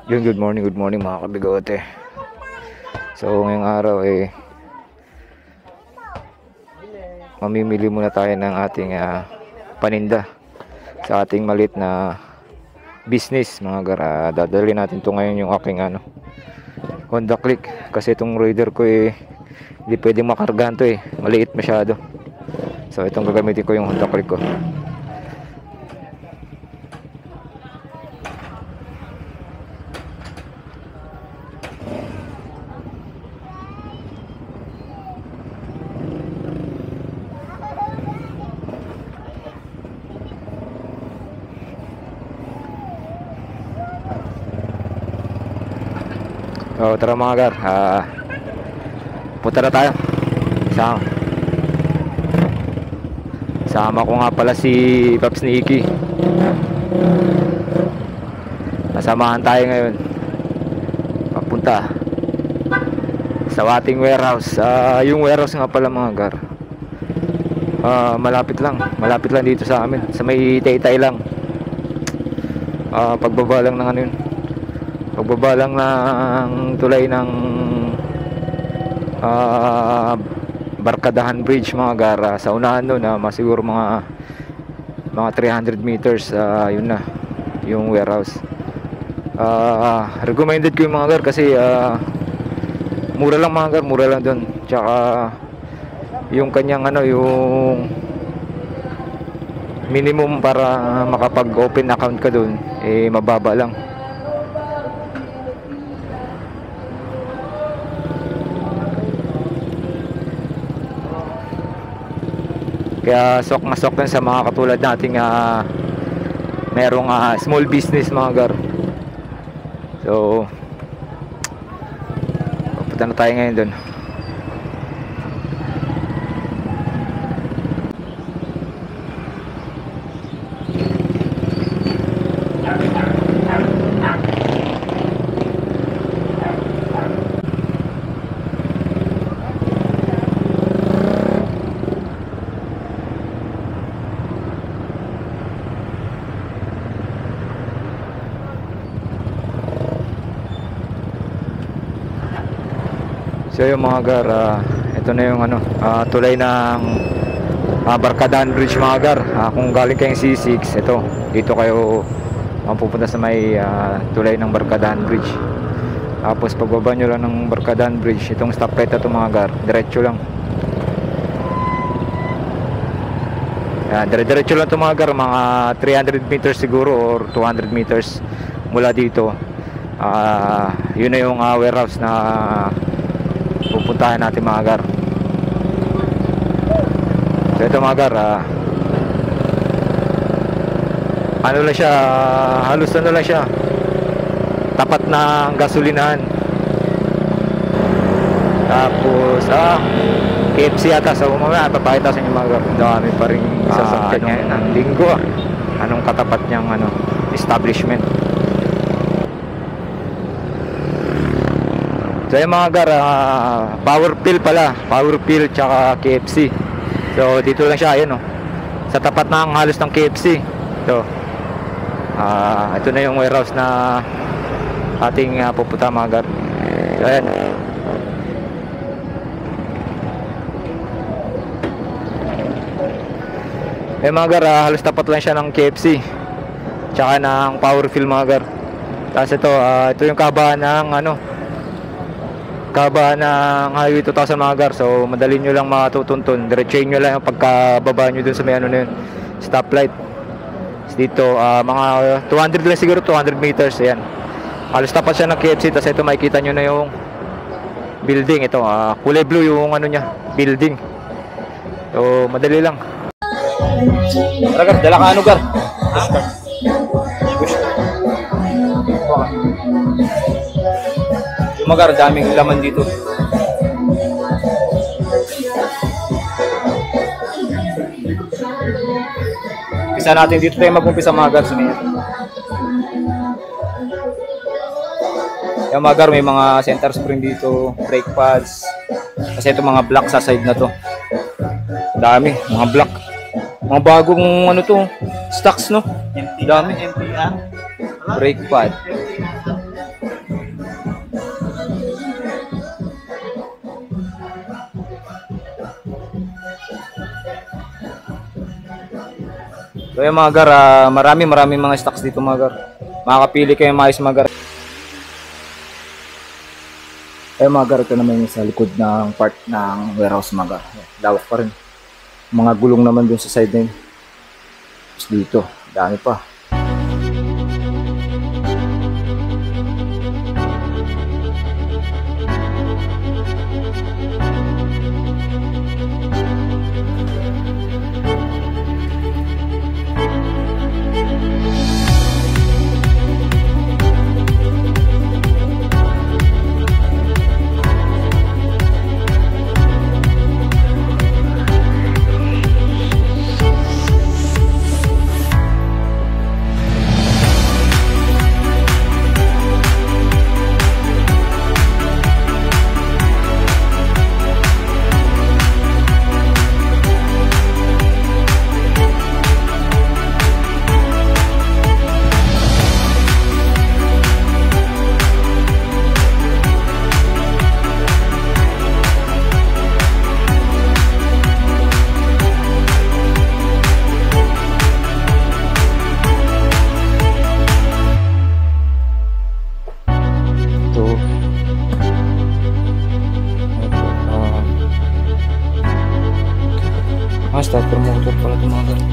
Good morning mga kabigote. So ngayong araw mamimili muna tayo ng ating paninda sa ating maliit na business mga gar. Dadalhin natin to ngayon yung aking Honda Click kasi itong Raider ko hindi pwedeng makargahan to maliit masyado. So itong gagamitin ko yung Honda Click ko. So tara mga gar, punta na tayo. Sama ko nga pala si Paps ni Iki. Nasamahan tayo ngayon papunta sa ating warehouse. Yung warehouse nga pala mga gar, malapit lang dito sa amin, sa may Taytay lang. Pagbaba lang ng pagbaba lang ng tulay ng Barkadahan Bridge mga gar. Sa unahan nun masiguro mga 300 meters yun na yung warehouse. Recommended ko yung mga gar kasi mura lang mga gar, mura lang dun. Tsaka yung kanyang yung minimum para makapag open account ka dun mababa lang. Kaya sok na sok sa mga katulad nating merong small business mga gar. So pupunta na tayo ngayon dun. So yung mga gar, ito na yung tulay ng Barkadahan Bridge mga gar. Kung galing kayong C6, dito kayo pupunta sa may tulay ng Barkadahan Bridge. Tapos pagbaba nyo lang ng Barkadahan Bridge, itong stoplight ito mga gar, diretso lang. Diretso lang ito mga gar, mga 300 meters siguro or 200 meters mula dito. Yun na yung warehouse na pupuntahan natin mga gar. So ito mga gar, lang siya, halos lang siya, tapat na gasolinahan. Tapos KFC yata. So mamaya papakita sa inyo mga gar, dami pa rin sasakyan ngayon ng linggo anong katapat niyang establishment. So yung mga gar, Power Pill tsaka KFC. So dito lang siya, ayun sa tapat ng halos ng KFC. So ito na yung warehouse na ating pupunta mga gar. So ayan. Mga gar, halos tapat lang siya ng KFC tsaka ng Power Pill mga gar. Tapos ito yung kabahan ng Highway 2000 mga gar. So madali nyo lang matutuntun, diretsahin nyo lang yung pagkababa nyo dun sa may na yun, stoplight. Dito mga 200 lang siguro, 200 meters. Ayan, halos tapat siya ng KFC. Tapos ito makikita nyo na yung building. Ito kulay blue yung niya, building. So madali lang. Tara gar, dala ka gar? Magar, daming laman dito. Pisa natin dito tayo mag-umpisa mga gar. Yung mga gar, may mga center spring dito, brake pads. Kasi ito mga block sa side na to. Dami, mga block. Mga bagong stocks no. Dami. Brake pad. So yung mga gar, marami mga stocks dito mga gar. Makakapili kayo maayos mga gar. Ay mga gar, ito naman yung sa likod ng part ng warehouse mga gar. Lawak pa rin. Mga gulong naman dun sa side na yun. Tapos dito, dami pa. Starter motor pala ito mga ganun.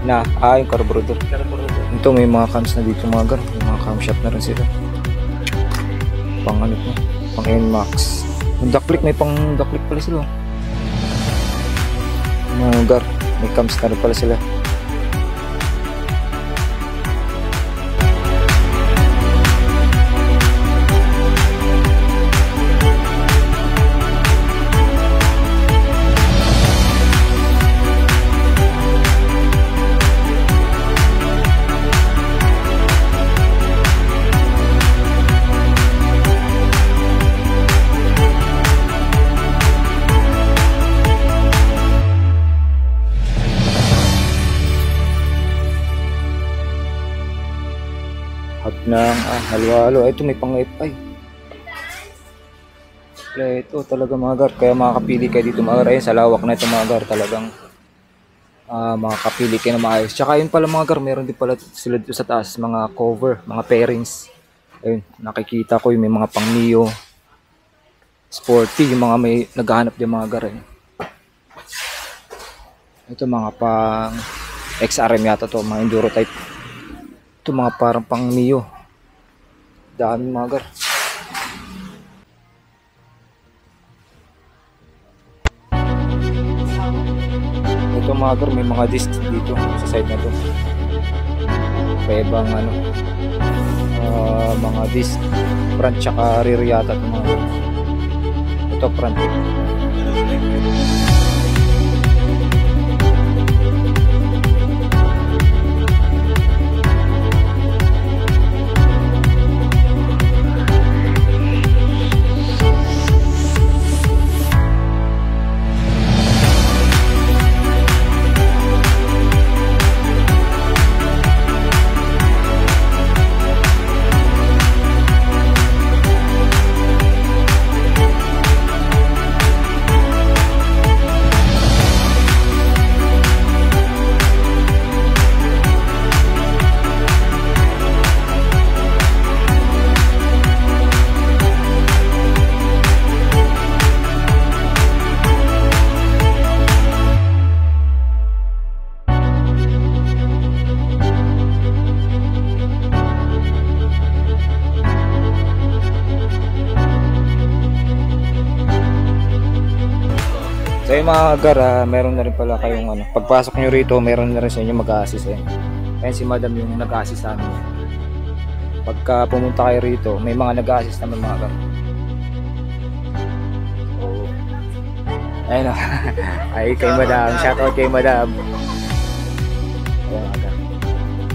Yung carburetor. Ito may mga cams na dito mga ganun. May mga camshaft na rin sila. Pang ano po, pang NMAX. Yung ductlick, may pang ductlick pala sila. Mga gar, may cams na rin pala sila. Ng halo-halo. Ito may pang FI. Ito talaga mga gar, kaya makakapili kayo dito mga gar. Ayun sa lawak na ito mga gar, talagang makakapili kayo na maayos. Tsaka yun pala mga gar, meron din pala sila dito sa taas mga cover, mga pairings. Ayun, nakikita ko yung may mga pang Neo Sporty, yung mga may naghahanap din mga gar. Ayun. Ito mga pang XRM yata to, mga enduro type. Ito mga parang pang Neo. Dami mga gar. Ito mga gar, may mga discs dito sa side na to. Kaya bang ano, mga disc front tsaka rear yata ito mga gar. Ito front. So yung mga gar, meron na rin pala kayong ano, pagpasok nyo rito, meron na rin sa inyo mag-a-assist eh. Ayan si madam yung nag-a-assist sa amin. Pagka pumunta kayo rito, may mga nag-a-assist naman mga gar. So, ayun o. Ay kay madam, shoutout kay madam. Ayan mga gar.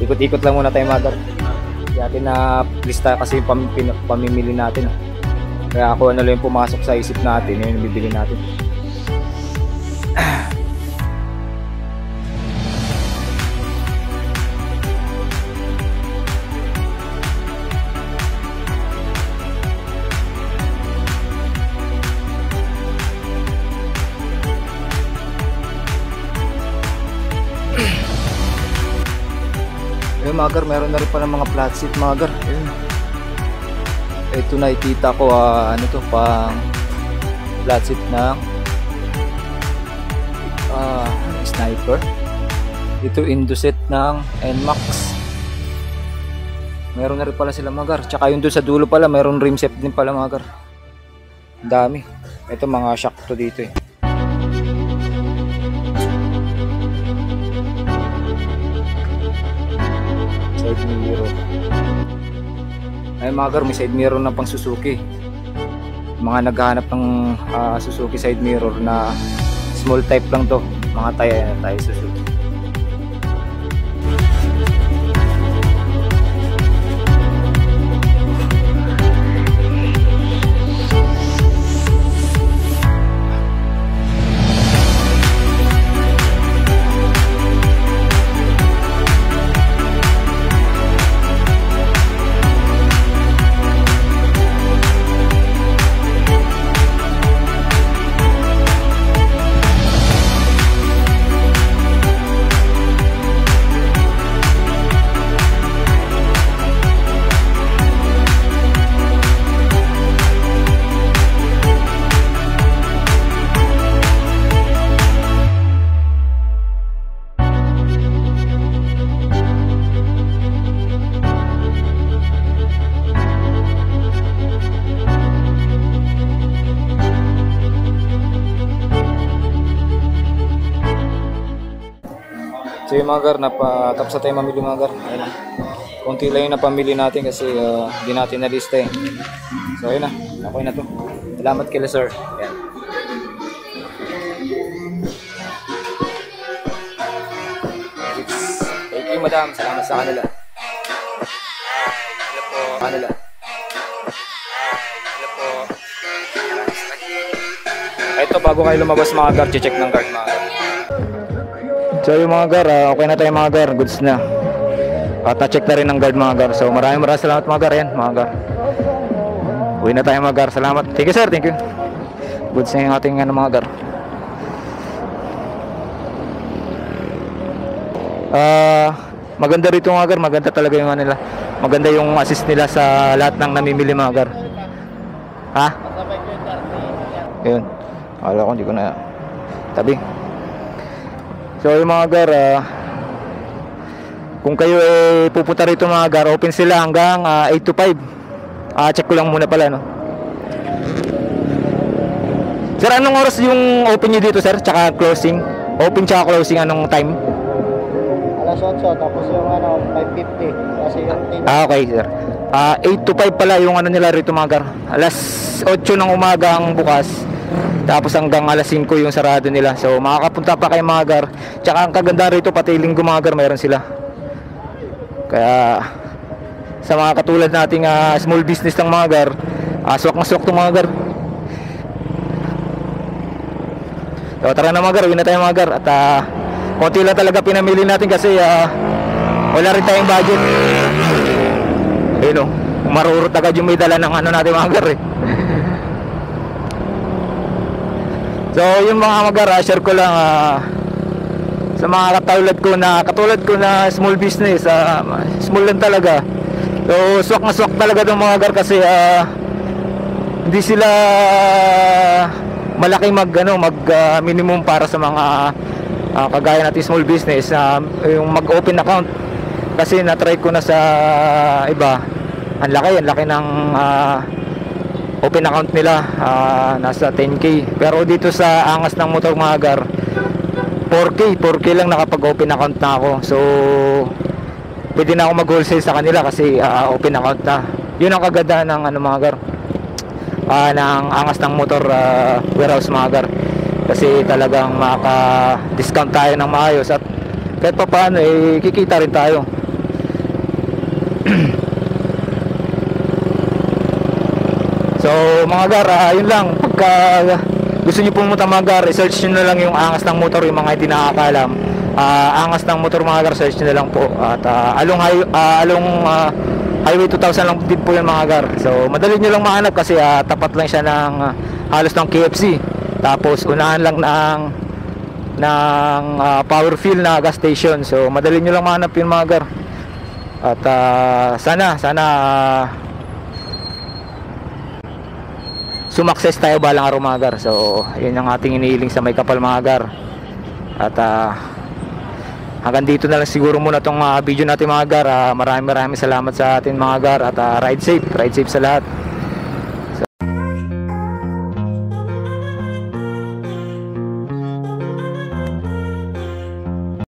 Ikot-ikot lang muna tayo mga gar. Yatin na lista kasi yung pamimili natin. Kaya ako ano lang yung pumasok sa isip natin, yun yung bibili natin. mga gar, meron na rin pala mga flat seat mga gar. Ayun. Ito nakikita ko ano to, pang flat seat ng Sniper. Ito Indoset ng NMAX. Meron na rin pala sila mga gar. Tsaka yung doon sa dulo pala, meron rim set din pala mga gar. Ang dami. Ito mga shock to dito eh. Side mirror. Ay mga gar, may side mirror na pang Suzuki. Mga naghahanap ng Suzuki side mirror na small type lang to. Mga tayo Suzuki. So yung mga gar, tapos na tayo mamili mga gar. Ayun. Kunti lang yung napamili natin kasi hindi natin na-lista eh. So ayun na, okay na to. Salamat kila sir. Ayan. Thank you madam, salamat sa kanila. Hello po. Kanila. Hello po. Ito bago kayo lumabas mga gar, check ng guard mga gar. So yung mga gar, okay na tayo mga gar, goods na. At na-check na rin ng guard mga gar. So maraming salamat mga gar, yan mga gar. Uwi na tayo mga gar, salamat. Thank you sir, thank you. Goods na yung ating mga gar. Maganda rito mga gar, maganda talaga yung nila. Maganda yung assist nila sa lahat ng namimili mga gar. Ha? Ayun. Akala ko hindi ko na tabi. So yung mga gar, kung kayo pupunta rito mga gar, open sila hanggang 8 to 5. Check ko lang muna pala no. Sir, anong oras yung open nyo dito sir? Tsaka closing? Open tsaka closing anong time? Alas 8 tapos yung 5:50 kasi yung okay sir. 8 to 5 pala yung nila rito mga gar. Alas 8 ng umaga ang bukas. Tapos hanggang alas 5 yung sarado nila. So makakapunta pa kayo mga gar. Tsaka ang kaganda rito pati linggo mga gar meron sila. Kaya sa mga katulad nating small business ng mga gar, swak na swak itong mga gar. So tara na mga gar, uwi na tayo mga gar. At konti lang talaga pinamili natin kasi wala rin tayong budget. Ayun o, marurot agad yung may dala ng natin mga gar eh. So yung mga magar, share ko lang sa mga katulad ko na small business, small lang talaga. So swak na swak talaga itong mga gar kasi hindi sila malaki mag minimum para sa mga kagaya natin small business, yung mag-open account. Kasi na-try ko na sa iba, ang laki ng open account nila, nasa 10k. Pero dito sa angas ng motor mga gar, 4k lang nakapag-open account na ako. So pwede na ako mag-wholesale sa kanila kasi open account na. Yun ang kagandahan ng mga gar, ng angas ng motor warehouse mga gar. Kasi talagang maka-discount tayo ng maayos at kahit pa paano kikita rin tayo. So mga gar, yun lang. Pagka gusto nyo pumunta mga gar, search nyo na lang yung angas ng motor, yung mga hindi nakakalam. Angas ng motor mga gar, search nyo na lang po. At along Highway 2000 lang din po yung mga gar. So madali nyo lang mahanap kasi tapat lang siya ng halos ng KFC. Tapos unahan lang ng power fill na gas station. So madali nyo lang mahanap yung mga gar. At sana sumakses tayo balang araw mga gar. So yun ang ating inihiling sa may kapal mga gar. At hanggang dito na lang siguro muna tong video natin mga gar. Maraming salamat sa atin mga gar. At ride safe sa lahat.